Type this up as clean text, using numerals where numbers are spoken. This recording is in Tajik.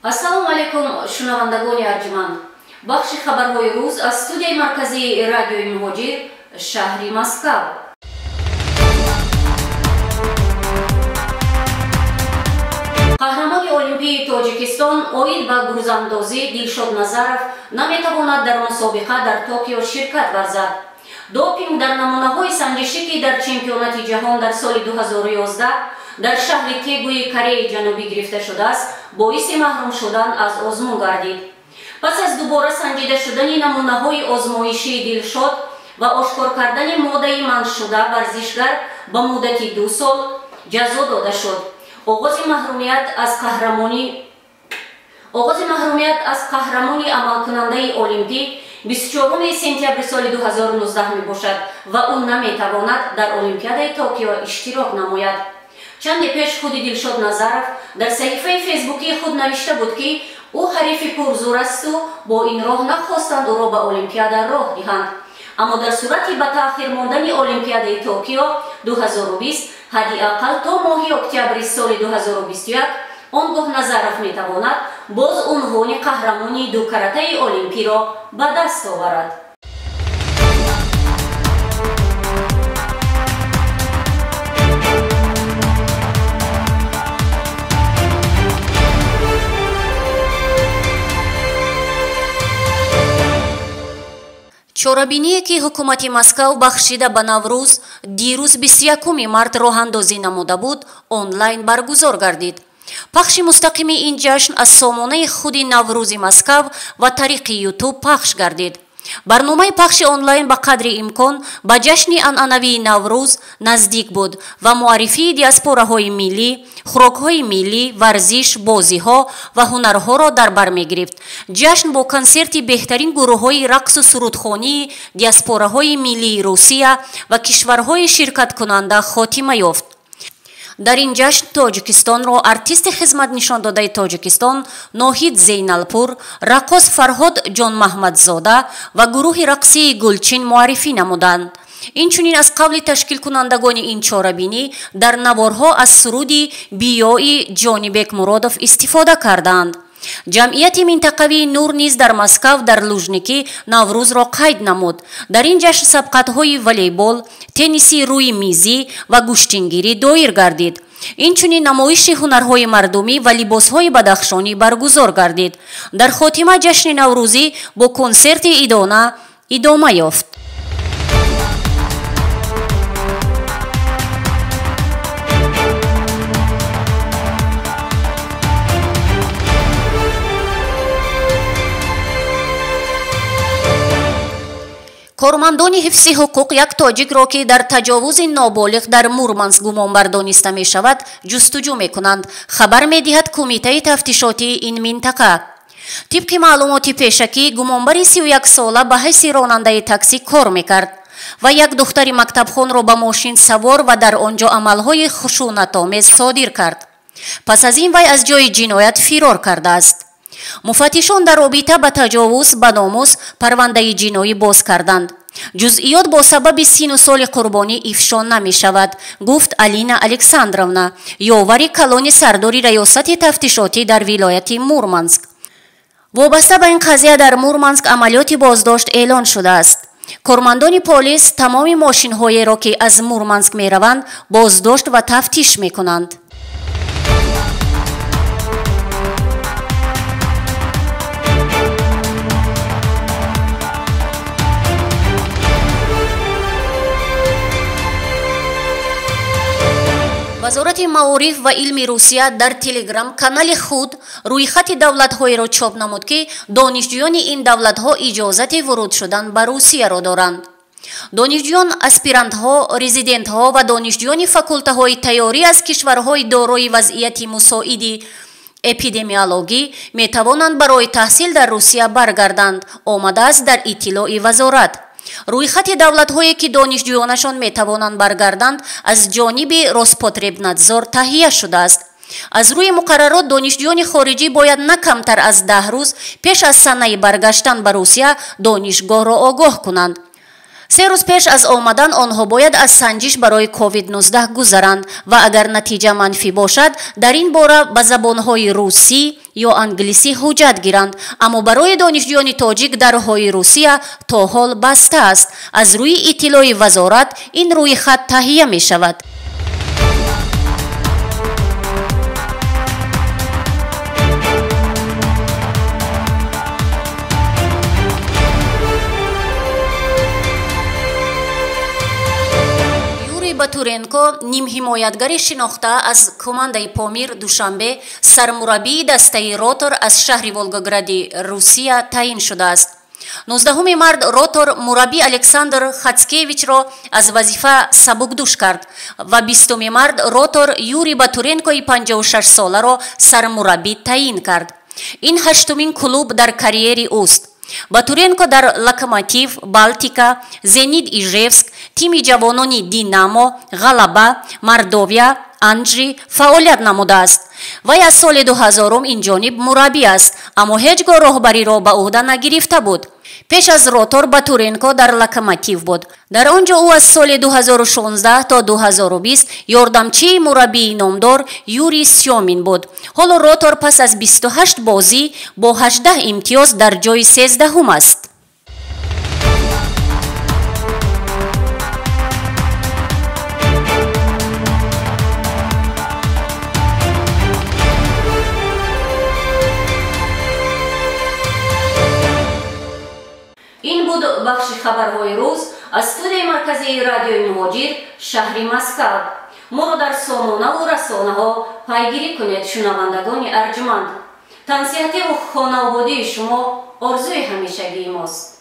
Ассалому алейкум, шунавандагони арҷуманд. Бахши хабарҳои рӯз аз студияи марказии радиои Муҳоҷир, шаҳри Москав. қаҳрамони олимпии Тоҷикистон оид ба гурзандозӣ Дилшод Назаров наметавонад дар мусобиқа дар Токио ширкат варзад. Допинг дар намунаҳои санҷишӣ, ки дар чемпионати ҷаҳон дар соли 2011 дар шаҳри Тегуи Кореяи Ҷанубӣ гирифта шудааст, боиси маҳрум шудан аз озмун гардид. Пас аз дубора санҷида шудани намунаҳои озмоишии Дилшод ва ошкор кардани моддаи манъшуда варзишгар ба муддати 2 сол ҷазо дода шуд. оғози маҳрумият аз қаҳрамони амалкунандаи олимпӣ 24 сентябри соли 2019 мебошад ва ӯ наметавонад дар Олимпиадаи Токио иштирок намояд. Чанде пеш худи Дилшод Назаров дар саҳифаи фейсбукии худ навишта буд, ки ӯ ҳарифи пурзур асту бо ин роҳ нахостанд ӯро ба Олимпиада роҳ диҳанд. Аммо дар сурати ба таъхир мондани Олимпиадаи Токио 2020 ҳадди ақал то моҳи октябри соли 2021 он гоҳ Назаров метавонад боз унвони қаҳрамони ду каратаи олимпиро ба даст оварад. чорабиние ки ҳукумати Москав бахшида ба Наврӯз дирӯз 21 март роҳандозӣ намуда буд, онлайн баргузор гардид. пахши мустақими ин ҷашн аз сомонаи худи Наврӯзи Москав ва тариқи YouTube пахш гардид. барномаи пахши онлайн ба қадри имкон ба ҷашни анъанавии Наврӯз наздик буд ва муаррифии диаспораҳои миллӣ, хӯрокҳои миллӣ, варзиш, бозиҳо ва ҳунарҳоро дар бар мегирифт. ҷашн бо консерти беҳтарин гурӯҳҳои рақсу сурудхонии диаспораҳои миллии Русия ва кишварҳои ширкаткунанда хотима ёфт. дар ин ҷашн Тоҷикистонро артисти хизматнишондодаи Тоҷикистон Ноҳид Зейналпур, раққос Фарҳод Ҷонмаҳмадзода ва гурӯҳи рақсии Гулчин муаррифӣ намуданд. инчунин аз қавли ташкилкунандагони ин чорабинӣ дар наворҳо аз суруди биёи Ҷонибек Муродов истифода карданд. ҷамъияти минтақавии Нур низ дар Москав дар Лужникӣ Наврӯзро қайд намуд. дар ин ҷашн сабқатҳои волейбол, тенниси рӯи мизӣ ва гӯштингирӣ доир гардид. инчунин намоиши ҳунарҳои мардумӣ ва либосҳои бадахшонӣ баргузор гардид. дар хотима ҷашни Наврӯзӣ бо консерти идома ёфт. кормандони ҳифзи ҳуқуқ як тоҷикро, ки дар таҷовузи ноболиғ дар Мурманск гумонбар дониста мешавад, ҷустуҷӯ мекунанд, хабар медиҳад Кумитаи тафтишотии ин минтақа. тибқи маълумоти пешакӣ, гумонбари 31 сола ба ҳайси ронандаи такси кор мекард ва як духтари мактабхонро ба мошин савор ва дар он ҷо амалҳои хушунатомез содир кард. пас аз ин вай аз ҷои ҷиноят фирор кардааст. муфаттишон дар робита ба таҷовуз ба номус парвандаи ҷиноӣ боз карданд. ҷузъиёт бо сабаби сину соли қурбонӣ ифшо намешавад, гуфт Алина Александровна, ёвари калони сардори раёсати тафтишотӣ дар вилояти Мурманск. вобаста ба ин қазия дар Мурманск амалиёти боздошт эълон шудааст. кормандони полис тамоми мошинҳоеро, ки аз Мурманск мераванд, боздошт ва тафтиш мекунанд. вазорати маориф ва илми Русия дар Телеграм канали худ рӯйхати давлатҳоеро чоп намуд, ки донишҷӯёни ин давлатҳо иҷозати вуруд шудан ба Русияро доранд. донишҷӯён, аспирантҳо, резидентҳо ва донишҷӯёни факултаҳои тайёрӣ аз кишварҳои дорои вазъияти мусоиди эпидемиологӣ метавонанд барои таҳсил дар Русия баргарданд, омадааст дар иттилои вазорат. рӯйхати давлатҳое, ки донишҷӯёнашон метавонанд баргарданд, аз ҷониби Роспотребнадзор таҳия шудааст. аз рӯи муқаррарот донишҷӯёни хориҷӣ бояд на камтар аз 10 рӯз пеш аз санаи баргаштан ба Русия донишгоҳро огоҳ кунанд. 3 روز پیش از آمدن آنها باید از سنجش برای کووید 19 گذرند و اگر نتیجه منفی باشد در این باره به زبانهای روسی یا انگلیسی حجت گیرند، اما برای دانشجویان تاجیک درهای روسیه تا حال بسته است. از روی اطلاع وزارت این روی خط تهیه می شود. باتورنکو نیم حمایتگری شناخته از کمانده پامیر دوشنبه سرمربی دسته روتور از شهر ولگوگراد روسیه تعیین شده است. 19 مرد روتور مربی الکساندر خاتسکیویچ را از وظیفه سبکدوش کرد و 20 مرد روتور یوری باتورنکوی 56 ساله را سرمربی تعیین کرد. این 8مین کلوب در کریری اوست. باتورنکو در لوکوموتیو، بالتیکا، زنید ایژevsk، تیم جوانانی دینامو، غلبه، مردویا، انجی فعالیت نموده است. وی از سال 2000 این جانب مربی است، اما هیچگاه راهبری را به عهده نگرفته بود. پیش از روتور باتورنکو در لوکوموتیو بود. در آنجا او از سال 2016 تا 2020 یاردمچی مربی نامدار یوری سیومین بود. حالا روتور پس از 28 بازی با 18 امتیاز در جای 13 است. این بود بخش خبرهای روز از استودیوی مرکزی رادیوی مهاجر شهر مسکو. ما را در سامانه و رسانه ها پیگیری کنید. شنوندگان ارجمند، تنصیحاتی و خانوادگی شما آرزوی همیشگی ماست.